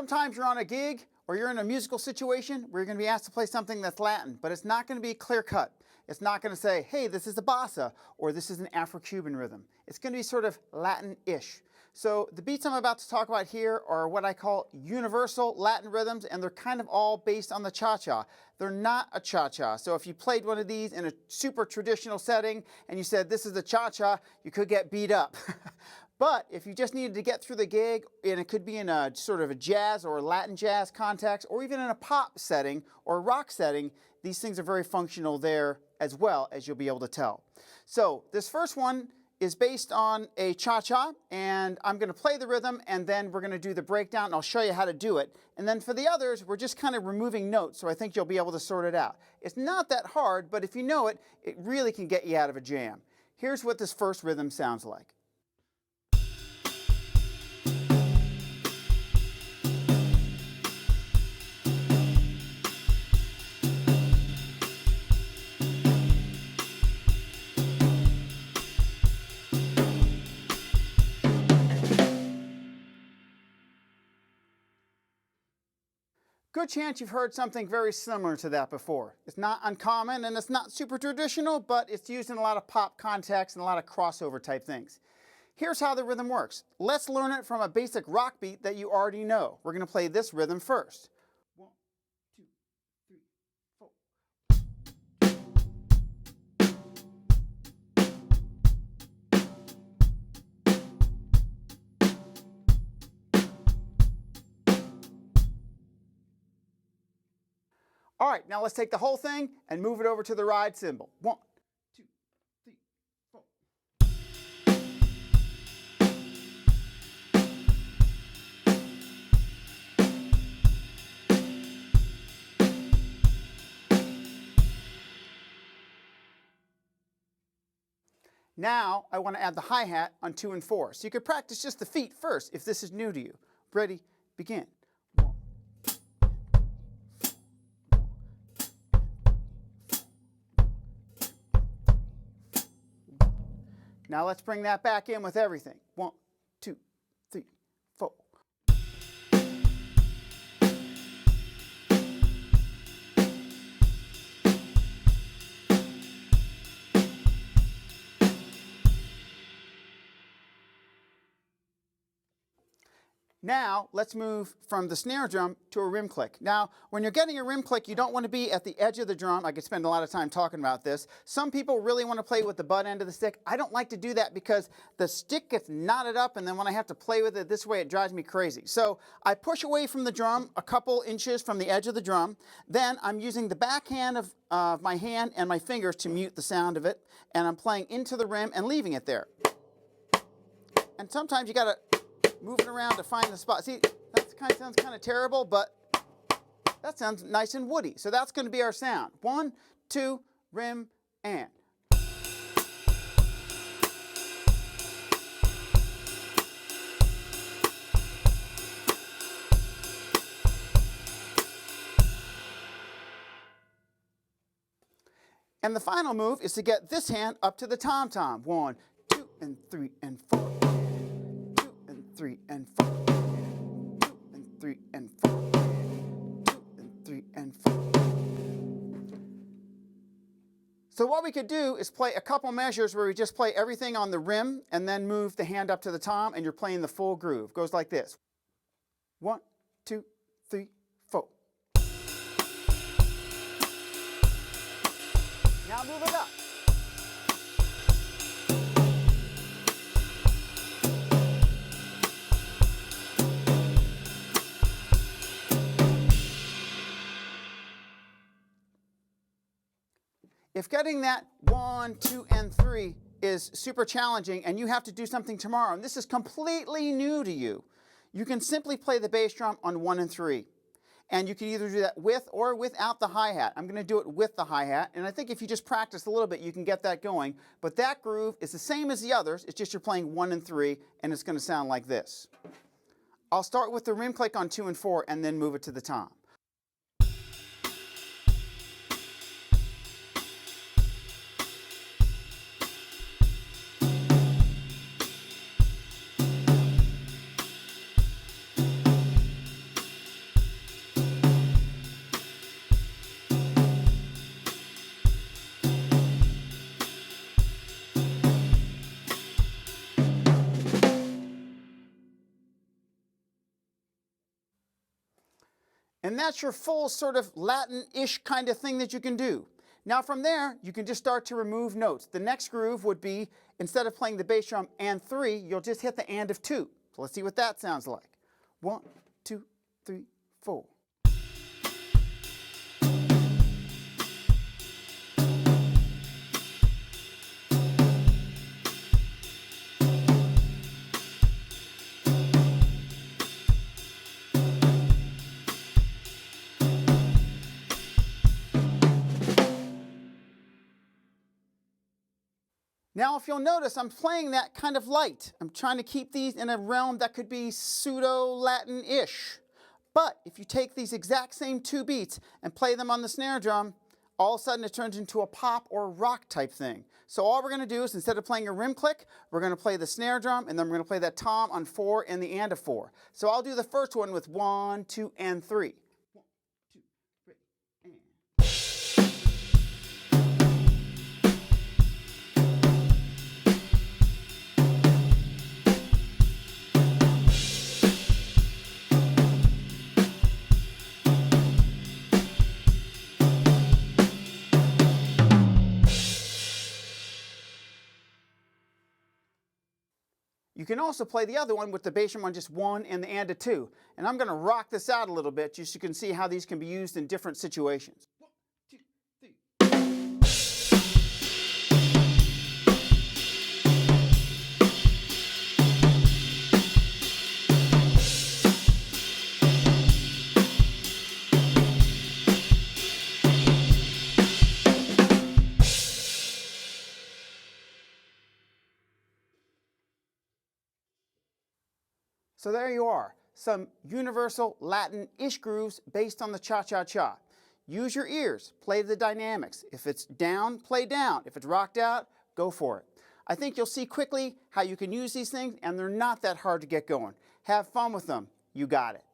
Sometimes you're on a gig or you're in a musical situation where you're going to be asked to play something that's Latin, but it's not going to be clear cut. It's not going to say, hey, this is a bossa or this is an Afro-Cuban rhythm. It's going to be sort of Latin-ish. So the beats I'm about to talk about here are what I call universal Latin rhythms, and they're kind of all based on the cha-cha. They're not a cha-cha. So if you played one of these in a super traditional setting and you said this is a cha-cha, you could get beat up. But if you just needed to get through the gig, and it could be in a sort of a jazz or Latin jazz context, or even in a pop setting or rock setting, these things are very functional there as well, as you'll be able to tell. So this first one is based on a cha-cha, and I'm going to play the rhythm, and then we're going to do the breakdown, and I'll show you how to do it. And then for the others, we're just kind of removing notes, so I think you'll be able to sort it out. It's not that hard, but if you know it, it really can get you out of a jam. Here's what this first rhythm sounds like. Good chance you've heard something very similar to that before. It's not uncommon and it's not super traditional, but it's used in a lot of pop contexts and a lot of crossover type things. Here's how the rhythm works. Let's learn it from a basic rock beat that you already know. We're going to play this rhythm first. 1, 2, 3, 4. All right, now let's take the whole thing and move it over to the ride cymbal. 1, 2, 3, 4. Now I want to add the hi-hat on 2 and 4. So you could practice just the feet first if this is new to you. Ready, begin. Now let's bring that back in with everything. 1, 2, 3, 4. Now let's move from the snare drum to a rim click. Now when you're getting a rim click, you don't want to be at the edge of the drum. I could spend a lot of time talking about this. Some people really want to play with the butt end of the stick. I don't like to do that because the stick gets knotted up, and then when I have to play with it this way, it drives me crazy. So I push away from the drum a couple inches from the edge of the drum. Then I'm using the backhand of my hand and my fingers to mute the sound of it, and I'm playing into the rim and leaving it there. And sometimes you got to move it around to find the spot. See, that sounds kind of terrible, but that sounds nice and woody. So that's going to be our sound. 1, 2, rim, and. And the final move is to get this hand up to the tom-tom. 1, 2, and 3, and 4. 3 and 4, 2 and 3 and 4, 2 and 3 and 4. So what we could do is play a couple measures where we just play everything on the rim and then move the hand up to the tom, and you're playing the full groove. Goes like this. 1, 2, 3, 4. Now move it up. If getting that 1, 2, and 3 is super challenging and you have to do something tomorrow, and this is completely new to you, you can simply play the bass drum on 1 and 3. And you can either do that with or without the hi-hat. I'm going to do it with the hi-hat, and I think if you just practice a little bit, you can get that going. But that groove is the same as the others, it's just you're playing 1 and 3, and it's going to sound like this. I'll start with the rim click on 2 and 4, and then move it to the tom. And that's your full sort of Latin-ish kind of thing that you can do. Now from there, you can just start to remove notes. The next groove would be, instead of playing the bass drum and 3, you'll just hit the and of 2. So let's see what that sounds like. 1, 2, 3, 4. Now if you'll notice, I'm playing that kind of light. I'm trying to keep these in a realm that could be pseudo-Latin-ish. But if you take these exact same 2 beats and play them on the snare drum, all of a sudden it turns into a pop or rock type thing. So all we're going to do is, instead of playing a rim click, we're going to play the snare drum, and then we're going to play that tom on 4 and the and of 4. So I'll do the first one with 1, 2, and 3. 1, 2, 3, and... You can also play the other one with the bass drum on just 1 and the and of 2. And I'm going to rock this out a little bit just so you can see how these can be used in different situations. 1, 2, 3. So there you are, some universal Latin-ish grooves based on the cha-cha-cha. Use your ears, play the dynamics. If it's down, play down. If it's rocked out, go for it. I think you'll see quickly how you can use these things, and they're not that hard to get going. Have fun with them. You got it.